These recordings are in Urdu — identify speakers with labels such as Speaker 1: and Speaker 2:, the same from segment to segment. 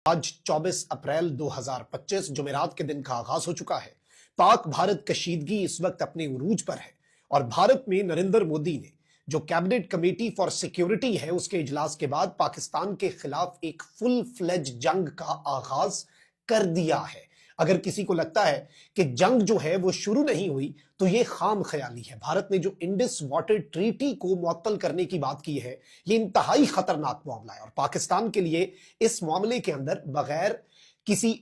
Speaker 1: آج 24 اپریل 2025 جمعرات کے دن کا آغاز ہو چکا ہے۔ پاک بھارت کشیدگی اس وقت اپنے عروج پر ہے اور بھارت میں نریندر مودی نے جو کیبنٹ کمیٹی فار سیکیورٹی ہے اس کے اجلاس کے بعد پاکستان کے خلاف ایک فل فلیج جنگ کا آغاز کر دیا ہے۔ اگر کسی کو لگتا ہے کہ جنگ جو ہے وہ شروع نہیں ہوئی تو یہ خام خیالی ہے۔ بھارت نے جو انڈس واٹر ٹریٹی کو معطل کرنے کی بات کی ہے یہ انتہائی خطرناک معاملہ ہے اور پاکستان کے لیے اس معاملے کے اندر بغیر کسی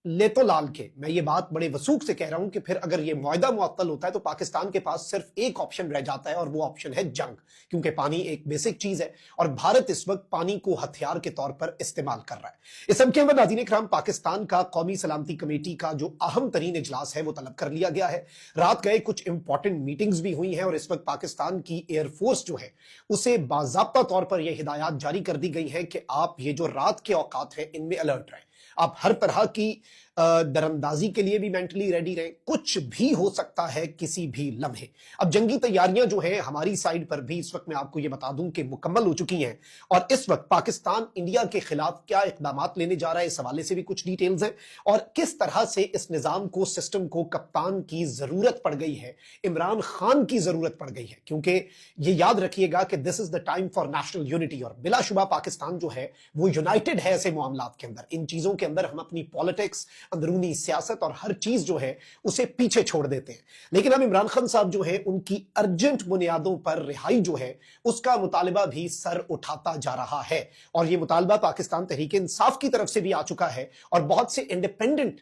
Speaker 1: لیتو لال کے، میں یہ بات بڑے وثوق سے کہہ رہا ہوں کہ پھر اگر یہ معاہدہ معطل ہوتا ہے تو پاکستان کے پاس صرف ایک آپشن رہ جاتا ہے اور وہ آپشن ہے جنگ، کیونکہ پانی ایک بیسک چیز ہے اور بھارت اس وقت پانی کو ہتھیار کے طور پر استعمال کر رہا ہے۔ اس سب کے اندر ناظرین کرام پاکستان کا قومی سلامتی کمیٹی کا جو اہم ترین اجلاس ہے وہ طلب کر لیا گیا ہے۔ رات گئے کچھ امپورٹنٹ میٹنگز بھی ہوئی ہیں اور اس وقت پاکستان کی ایئر فورس جو ہے اسے باضابطہ طور پر یہ ہدایات جاری کر دی گئی ہیں کہ آپ یہ جو رات کے اوقات ہیں ان میں الرٹ رہیں، آپ ہر طرح کی دراندازی کے لیے بھی مینٹلی ریڈی رہیں، کچھ بھی ہو سکتا ہے کسی بھی لمحے۔ اب جنگی تیاریاں جو ہیں ہماری سائیڈ پر بھی اس وقت میں آپ کو یہ بتا دوں کہ مکمل ہو چکی ہیں اور اس وقت پاکستان انڈیا کے خلاف کیا اقدامات لینے جا رہا ہے اس حوالے سے بھی کچھ ڈیٹیلز ہیں اور کس طرح سے اس نظام کو، سسٹم کو کپتان کی ضرورت پڑ گئی ہے، عمران خان کی ضرورت پڑ گئی ہے، کیونکہ یہ یاد رکھیے گا کہ this is the time for national unity اور بلا شبہ پاکستان جو ہے وہ یونائٹڈ ہے ایسے معاملات کے اندر۔ ان چیزوں کے اندر ہم اپنی پالیٹکس، اندرونی سیاست اور ہر چیز جو ہے اسے پیچھے چھوڑ دیتے ہیں، لیکن اب عمران خان صاحب جو ہے ان کی ارجنٹ بنیادوں پر رہائی جو ہے اس کا مطالبہ بھی سر اٹھاتا جا رہا ہے اور یہ مطالبہ پاکستان تحریک انصاف کی طرف سے بھی آ چکا ہے اور بہت سے انڈیپینڈنٹ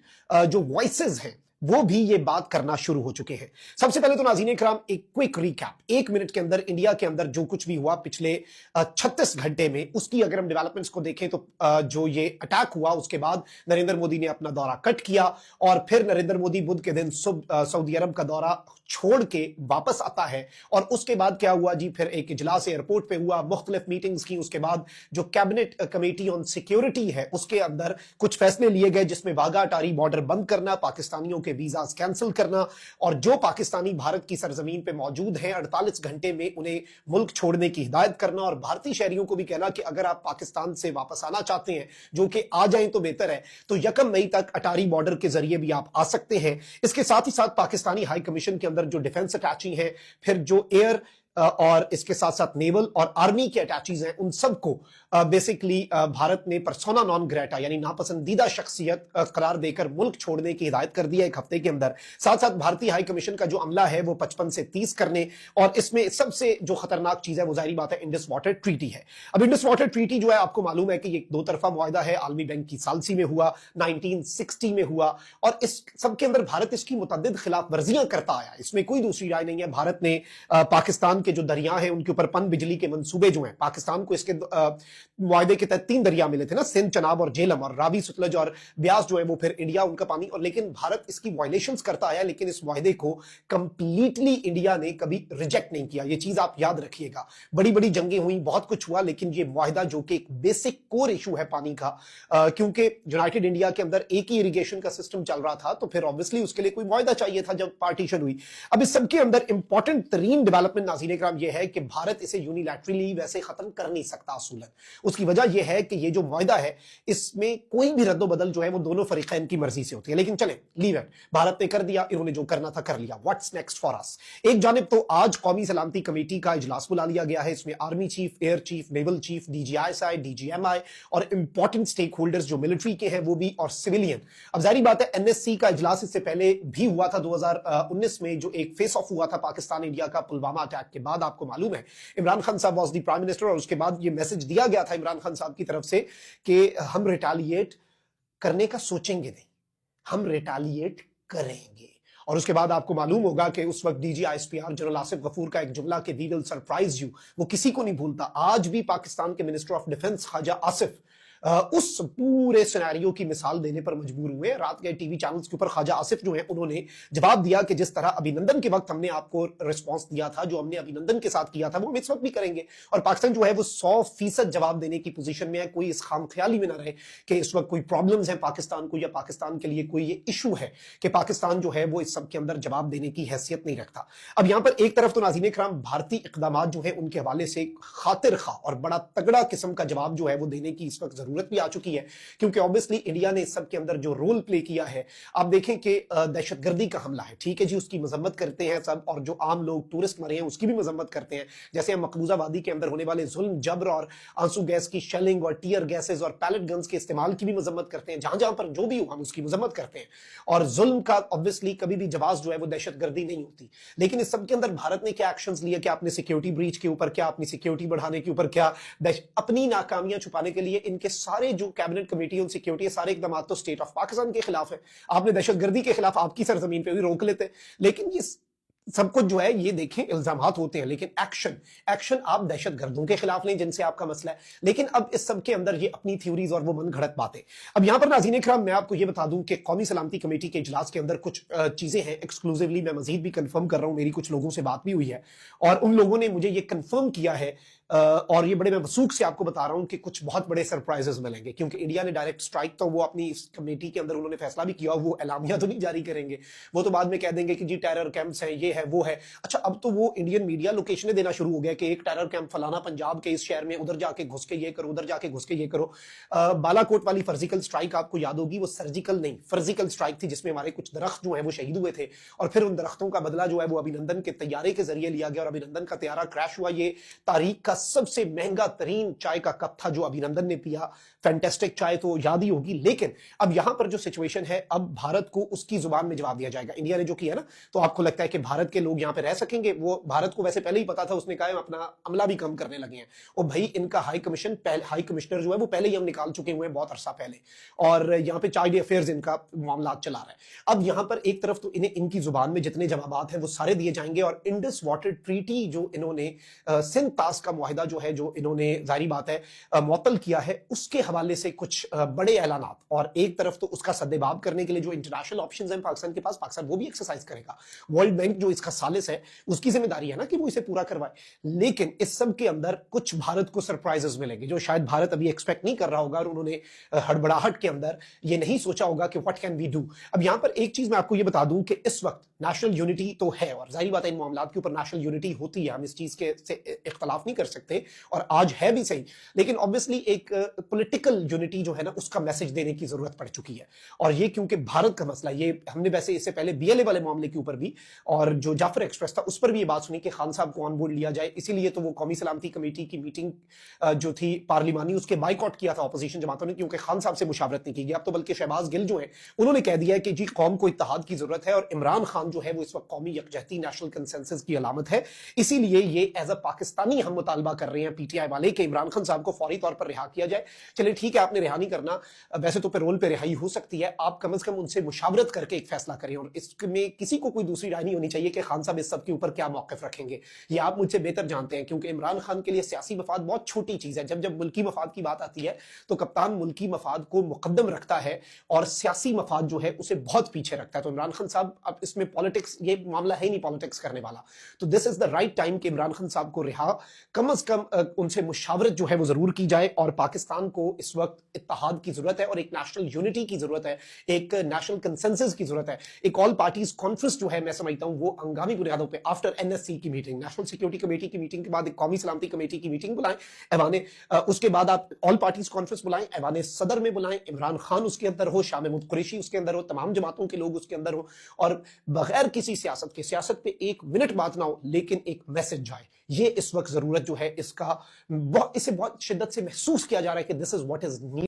Speaker 1: جو وائسز ہیں وہ بھی یہ بات کرنا شروع ہو چکے ہیں۔ سب سے پہلے تو ناظرین اکرام ایک کوئک ریکیپ، ایک منٹ کے اندر انڈیا کے اندر جو کچھ بھی ہوا پچھلے 36 گھنٹے میں اس کی اگر ہم ڈیولپمنٹس کو دیکھیں تو جو یہ اٹیک ہوا اس کے بعد نریندر مودی نے اپنا دورہ کٹ کیا اور پھر نریندر مودی بدھ کے دن سعودی عرب کا دورہ چھوڑ کے واپس آتا ہے اور اس کے بعد کیا ہوا جی، پھر ایک اجلاس ایئرپورٹ پہ ہوا، مختلف میٹنگز کی، اس کے بعد جو کیبنٹ کمیٹی آن سیکیورٹی ہے اس کے اندر کچھ فیصلے لیے گئے جس میں واگا اٹاری بارڈر بند کرنا، پاکستانیوں کے ویزاز کینسل کرنا اور جو پاکستانی بھارت کی سرزمین پہ موجود ہیں 48 گھنٹے میں انہیں ملک چھوڑنے کی ہدایت کرنا اور بھارتی شہریوں کو بھی کہنا کہ اگر آپ پاکستان سے واپس آنا چاہتے ہیں جو کہ آ جائیں تو بہتر ہے تو 1 مئی تک اٹاری بارڈر کے ذریعے بھی آپ آ سکتے ہیں۔ اس کے ساتھ ہی ساتھ پاکستانی ہائی کمیشن کے اندر جو ڈیفنس اٹیچی ہیں، پھر جو ایئر اور اس کے ساتھ ساتھ نیول اور آرمی کے اٹیچیز ہیں، ان سب کو بیسیکلی بھارت نے پرسونا نان گریٹا یعنی ناپسندیدہ شخصیت قرار دے کر ملک چھوڑنے کی ہدایت کر دی ہے 1 ہفتے کے اندر۔ ساتھ ساتھ بھارتی ہائی کمیشن کا جو عملہ ہے وہ 55 سے 30 کرنے اور اس میں سب سے جو خطرناک چیز ہے وہ ظاہری بات ہے انڈس واٹر ٹریٹی ہے۔ اب انڈس واٹر ٹریٹی جو ہے آپ کو معلوم ہے کہ یہ 2 طرفہ معاہدہ ہے، عالمی بینک کی ثالثی میں ہوا، 1960 میں ہوا اور اس سب کے اندر بھارت اس کی متعدد خلاف ورزیاں کرتا آیا، اس میں کوئی دوسری رائے نہیں ہے۔ بھارت نے پاکستان کے جو دریا ہیں ان کے اوپر پن بجلی کے منصوبے جو ہیں، پاکستان کو اس کے معاہدے کے تحت 3 دریا ملے تھے نا، سندھ، چناب اور جہلم، اور راوی، ستلج اور بیاس جو ہے وہ پھر انڈیا ان کا پانی، اور لیکن بھارت اس کی وائلیشنز کرتا آیا، لیکن اس معاہدے کو کمپلیٹلی انڈیا نے کبھی ریجیکٹ نہیں کیا۔ یہ چیز آپ یاد رکھیے گا، بڑی بڑی جنگیں ہوئیں، بہت کچھ ہوا، لیکن یہ معاہدہ جو کہ ایک بیسک کور ایشو ہے پانی کا، کیونکہ یونائٹڈ انڈیا کے اندر ایک ہی اریگیشن کا سسٹم چل رہا تھا تو پھر obviously اس کے لیے کوئی معاہدہ چاہیے تھا جب پارٹیشن ہوئی۔ اب اس سب کے اندر امپورٹنٹ ترین ڈیولپمنٹ ناظرین اکرام یہ ہے کہ بھارت اسے یونیلیٹرلی ویسے ختم کر نہیں سکتا اصولاً۔ اس کی وجہ یہ ہے کہ یہ جو معاہدہ ہے اس میں کوئی بھی رد و بدل جو ہے وہ دونوں فریقین کی مرضی سے ہوتی ہے، لیکن چلیں لیو اٹ، بھارت نے کر دیا، انہوں نے جو کرنا تھا کر لیا۔ واٹس نیکسٹ فار اس؟ ایک جانب تو آج قومی سلامتی کمیٹی کا اجلاس بلا لیا گیا ہے، اس میں army chief, air chief, naval chief, D G I S I, D G M I اور امپورٹنٹ سٹیک ہولڈرز جو ملٹری کے ہیں وہ بھی اور سویلین۔ اب ظاہری بات ہے این ایس سی کا اجلاس اس سے پہلے بھی ہوا تھا 2019 میں، جو ایک فیس آف ہوا تھا پاکستان انڈیا کا پلوامہ اٹیک کے بعد، آپ کو معلوم ہے عمران خان صاحب واز دی پرائم منسٹر اور اس کے بعد یہ میسج دیا گیا تھا عمران خان صاحب کی طرف سے کہ ہم ریٹیلیٹ کرنے کا سوچیں گے نہیں، ہم ریٹیلیٹ کریں گے۔ اور اس کے بعد آپ کو معلوم ہوگا کہ اس وقت D G I S P R General Asif Ghafoor کا ایک جملہ کہ وی ول سرپرائز یو، وہ کسی کو نہیں بھولتا۔ آج بھی پاکستان کے منسٹر آف ڈیفنس خواجہ آصف اس پورے سیناریو کی مثال دینے پر مجبور ہوئے۔ رات کے ٹی وی چینلز کے اوپر خواجہ آصف جو ہیں انہوں نے جواب دیا کہ جس طرح ابھینندن کے وقت ہم نے آپ کو رسپانس دیا تھا، جو ہم نے ابھینندن کے ساتھ کیا تھا، وہ ہم اس وقت بھی کریں گے، اور پاکستان جو ہے وہ 100% جواب دینے کی پوزیشن میں ہے۔ کوئی اس خام خیالی میں نہ رہے کہ اس وقت کوئی پرابلمز ہیں پاکستان کو یا پاکستان کے لیے کوئی یہ ایشو ہے کہ پاکستان جو ہے وہ اس سب کے اندر جواب دینے کی حیثیت نہیں رکھتا۔ اب یہاں پر ایک طرف تو ناظرین کرام بھارتی اقدامات جو ہیں ان کے حوالے سے خاطر خواہ اور بڑا تگڑا قسم کا جواب جو ہے وہ دینے کی اس وقت ضرورت بھی آ چکی ہے, کیونکہ آبویسلی انڈیا نے اس سب کے اندر جو رول پلے کیا ہے, آپ دیکھیں کہ دہشت گردی کا حملہ ہے, ٹھیک ہے جی, اس کی مذمت کرتے ہیں سب, اور جو عام لوگ ٹورسٹ مرے ہیں اس کی بھی مذمت کرتے ہیں, جیسے ہم مقبوضہ وادی کے اندر ہونے والے ظلم, جبر اور آنسو گیس کی شیلنگ اور ٹیئر گیسز اور پیلٹ گنز کے استعمال کی بھی مذمت کرتے ہیں, جہاں جہاں پر جو بھی ہوا ہم اس کی مذمت کرتے ہیں, اور ظلم کا آبویسلی کبھی بھی جواز جو ہے وہ دہشت گردی نہیں ہوتی. لیکن اس سب کے اندر بھارت نے کیا ایکشنز لیے, کیا اپنے سیکیورٹی بریچ کے اوپر, کیا اپنی سیکیورٹی بڑھانے کے اوپر, کیا اپنی ناکامیاں چھپانے کے لیے ان کے سارے جو کیبنٹ کمیٹی ان سیکیورٹی سارے اقدامات تو اسٹیٹ آف پاکستان کے خلاف ہے. آپ نے دہشت گردی کے خلاف آپ کی سرزمین پہ بھی روک لیتے, لیکن یہ سب کچھ جو ہے یہ دیکھیں الزامات ہوتے ہیں, لیکن ایکشن آپ دہشت گردوں کے خلاف نہیں جن سے آپ کا مسئلہ ہے. لیکن اب اس سب کے اندر یہ اپنی تھیوریز اور وہ من گھڑت باتیں. اب یہاں پر ناظرین کرام میں آپ کو یہ بتا دوں کہ قومی سلامتی کمیٹی کے اجلاس کے اندر کچھ چیزیں ہیں ایکسکلوزیولی, میں مزید بھی کنفرم کر رہا ہوں, میری کچھ لوگوں سے بات بھی ہوئی ہے اور ان لوگوں نے مجھے یہ کنفرم کیا ہے, اور یہ بڑے میں وثوق سے آپ کو بتا رہا ہوں کہ کچھ بہت بڑے سرپرائزز ملیں گے, کیونکہ انڈیا نے ڈائریکٹ سٹرائک تو وہ اپنی اس کمیٹی کے اندر انہوں نے فیصلہ بھی کیا, وہ اعلامیہ تو نہیں جاری کریں گے, وہ تو بعد میں کہہ دیں گے کہ جی ٹیرر کیمپس ہیں, یہ ہے وہ ہے. اچھا اب تو وہ انڈین میڈیا لوکیشنیں دینا شروع ہو گیا کہ ایک ٹیرر کیمپ فلانا پنجاب کے اس شہر میں, ادھر جا کے گھس کے یہ کرو, ادھر جا کے گھس کے یہ کرو. بالا کوٹ والی فرزیکل سٹرائک آپ کو یاد ہوگی, وہ سرجیکل نہیں فرزیکل سٹرائک تھی, جس میں ہمارے کچھ درخت جو ہیں وہ شہید ہوئے تھے, اور پھر ان درختوں کا بدلہ جو ہے وہ ابھینندن کے طیارے کے ذریعے لیا گیا, اور ابھینندن کا طیارہ کریش ہوا. یہ تاریخ کا سب سے مہنگا ترین چائے کا کپ تھا جو ابھینندن نے پیا, فینٹیسٹک چائے تو یاد ہی ہوگی. لیکن اب یہاں پر جو سچویشن ہے, اب بھارت کو اس کی زبان میں جواب دیا جائے گا. انڈیا نے جو کیا نا, تو آپ کو لگتا ہے کہ بھارت کے لوگ یہاں پہ رہ سکیں گے؟ وہ بھارت کو ویسے پہلے ہی پتا تھا, اس نے کہا ہم اپنا عملہ بھی کم کرنے لگے ہیں. اور بھائی ان کا ہائی کمشنر جو ہے وہ پہلے ہی ہم نکال چکے ہوئے ہیں بہت عرصہ پہلے, اور یہاں پہ چائلڈ افیئرز ان کا معاملات چلا رہا ہے. اب یہاں پر ایک طرف تو انہیں ان کی زبان میں جتنے جوابات ہیں وہ سارے دیے جائیں گے, اور انڈس واٹر ٹریٹی جو انہوں نے سندھ پاس کا معاہدہ جو ہے جو انہوں نے ظاہری بات ہے معطل کیا ہے, اس کے حوالے سے کچھ بڑے اعلانات, اور ایک طرف تو اس کا سدباب کرنے کے لیے جو انٹرنیشنل آپشنز ہیں پاکستان کے پاس, پاکستان وہ بھی ایکسرسائز کرے گا. ورلڈ بینک جو اس کا ثالث ہے اس کی ذمہ داری ہے نا کہ وہ اسے پورا کروائے. لیکن اس سب کے اندر کچھ بھارت کو سرپرائزز ملیں گے جو شاید بھارت ابھی ایکسپیکٹ نہیں کر رہا ہوگا, اور انہوں نے ہڑبڑاہٹ کے اندر یہ نہیں سوچا ہوگا کہ واٹ کین وی ڈو. اب یہاں پر ایک چیز میں آپ کو یہ بتا دوں کہ اس وقت نیشنل یونٹی تو ہے, اور ظاہری بات ہے ان معاملات کے اوپر نیشنل یونٹی ہوتی ہے, ہم اس چیز کے سے اختلاف نہیں کر سکتے, اور آج ہے بھی صحیح. لیکن obviously ایک پولیٹیکل یونٹی جو ہے نا اس کا میسج دینے کی ضرورت پڑ چکی ہے, اور یہ کیونکہ بھارت کا مسئلہ, یہ ہم نے ویسے اس سے پہلے بی ایل اے والے معاملے کے اوپر بھی اور جو جعفر ایکسپریس تھا اس پر بھی یہ بات سنی کہ خان صاحب کو آن بورڈ لیا جائے, اسی لیے تو وہ قومی سلامتی کمیٹی کی میٹنگ جو تھی پارلیمانی اس کے بائیکاٹ کیا تھا اپوزیشن جماعتوں نے, کیونکہ خان صاحب سے مشاورت نہیں کی گئی. اب تو بلکہ شہباز گل جو ہیں انہوں نے کہہ دیا ہے کہ جی قوم کو اتحاد کی ضرورت ہے, اور عمران خان جو ہے وہ اس وقت قومی یکجہتی نیشنل کنسنسس کی علامت ہے, اسی لیے یہ ایز اے پاکستانی ہم مطالبہ کر رہے ہیں پی ٹی آئی والے کہ عمران خان صاحب کو فوری طور پر رہا کیا جائے. چلے ٹھیک ہے, آپ نے رہا نہیں کرنا, ویسے تو پیرول پہ رہائی ہو سکتی ہے, آپ کم از کم ان سے مشاورت کر کے ایک فیصلہ کریں, اور اس میں کسی کو کوئی دوسری رائے نہیں ہونی چاہیے کہ خان صاحب اس سب کے اوپر کیا موقف رکھیں گے. یہ آپ مجھ سے بہتر جانتے ہیں, کیونکہ عمران خان کے لیے سیاسی مفاد بہت چھوٹی چیز ہے. جب ملکی مفاد کی بات آتی ہے تو کپتان ملکی مفاد کو مقدم رکھتا ہے, اور سیاسی مفاد جو ہے اسے بہت پیچھے رکھتا ہے. تو عمران خان صاحب اب اس میں پالیٹکس, یہ معاملہ ہے نہیں پالیٹکس کرنے والا, تو دس از دا رائٹ ٹائم کہ عمران خان صاحب کو رہا کم از کم ان سے مشاورت جو ہے وہ ضرور کی جائے. اور پاکستان کو اس وقت اتحاد کی ضرورت ہے, اور ایک نیشنل یونٹی کی ضرورت ہے, ایک نیشنل کنسنسس کی ضرورت ہے. ایک آل پارٹیز کانفرنس جو ہے میں سمجھتا ہوں وہ ہنگامی بنیادوں پہ آفٹر این ایس سی کی میٹنگ, نیشنل سیکورٹی کمیٹی کی میٹنگ کے بعد ایک قومی سلامتی کمیٹی کی میٹنگ بلائیں ایوان, اس کے بعد آپ آل پارٹیز کانفرنس بلائیں, ایوان صدر میں بلائیں, عمران خان اس کے اندر ہو, شاہ محمود قریشی اس کے اندر ہو, تمام جماعتوں کے لوگ اس کے اندر ہو, اور بغیر کسی سیاست کے, سیاست پہ ایک منٹ بات نہ ہو لیکن ایک میسج جائے. یہ اس وقت ضرورت جو ہے اس کا اسے بہت شدت سے محسوس کیا جا رہا ہے کہ this is what is need.